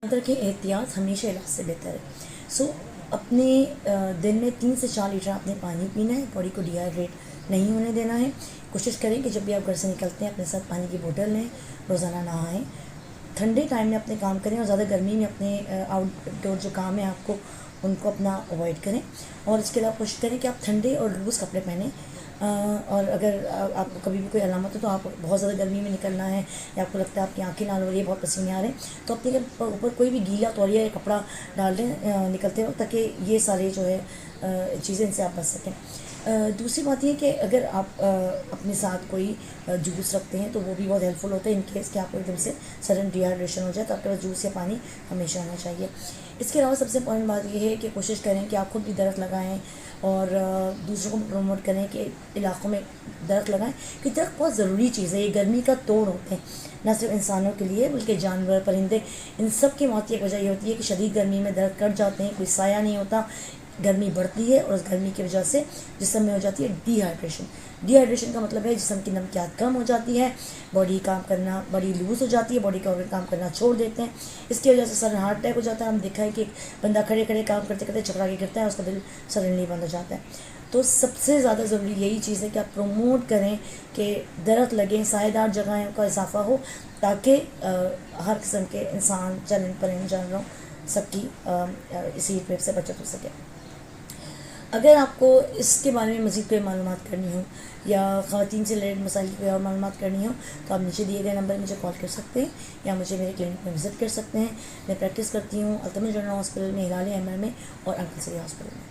तरह के एहतियात हमेशा इलाज से बेहतर है। सो अपने दिन में 3 से 4 लीटर आपने पानी पीना है, बॉडी को डिहाइड्रेट नहीं होने देना है। कोशिश करें कि जब भी आप घर से निकलते हैं अपने साथ पानी की बोतल लें, रोज़ाना नहाएं, ठंडे टाइम में अपने काम करें और ज़्यादा गर्मी में अपने आउटडोर जो काम है आपको उनको अपना अवॉइड करें। और इसके अलावा कोशिश करें कि आप ठंडे और लूज़ कपड़े पहनें। और अगर आपको कभी भी कोई अलामत हो तो आप बहुत ज़्यादा गर्मी में निकलना है या आपको लगता है आपकी आंखें लाल हो रही है, बहुत पसीने आ रहे हैं, तो अपने ऊपर कोई भी गीला तौलिया या कपड़ा डाल दें निकलते वक्त, ताकि ये सारे जो है चीज़ें इनसे आप बच सकें। दूसरी बात ये कि अगर आप अपने साथ कोई जूस रखते हैं तो वो भी बहुत हेल्पफुल होता है इन केस कि आपको एकदम से सडन डिहाइड्रेशन हो जाए, तो आपके पास जूस या पानी हमेशा होना चाहिए। इसके अलावा सबसे इम्पॉर्टेंट बात ये है कि कोशिश करें कि आप खुद भी दरख्त लगाएं और दूसरों को प्रमोट करें कि इलाक़ों में दरख्त लगाएं, क्योंकि दरख्त बहुत ज़रूरी चीज़ है। ये गर्मी का तोड़ होते हैं, न सिर्फ इंसानों के लिए बल्कि जानवर, परिंदे, इन सब की मौत की एक वजह ये होती है कि शदीद गर्मी में दरख्त कट जाते हैं, कोई साया नहीं होता, गर्मी बढ़ती है और उस गर्मी की वजह से जिस्म में हो जाती है डिहाइड्रेशन। डिहाइड्रेशन का मतलब है जिस्म की नमकियात कम हो जाती है, बॉडी काम करना बड़ी लूज़ हो जाती है, बॉडी का ऑर्गन काम करना छोड़ देते हैं। इसकी वजह से सडन हार्ट अटैक हो जाता है। हम देखा है कि एक बंदा खड़े खड़े काम करते करते चकरा के गिरता है, उसका दिल सडनली बंद हो जाता है। तो सबसे ज़्यादा ज़रूरी यही चीज़ है कि आप प्रमोट करें कि दरख्त लगें, सायेदार जगहों का इजाफा हो, ताकि हर किस्म के इंसान, चंद परिंद, जानवरों सबकी इसी हीट से बचत हो सके। अगर आपको इसके बारे में मज़ीद कोई मालूमात करनी हो या ख़वातीन से रिलेटेड मसाइल की कोई और मालूमात करनी हो तो आप नीचे दिए गए नंबर मुझे कॉल कर सकते हैं या मुझे मेरे क्लिनिक में विज़िट कर सकते हैं। मैं प्रैक्टिस करती हूँ अल्तमज जनरल हॉस्पिटल में, हिलाल अहमर में और अंकल सरी हॉस्पिटल में।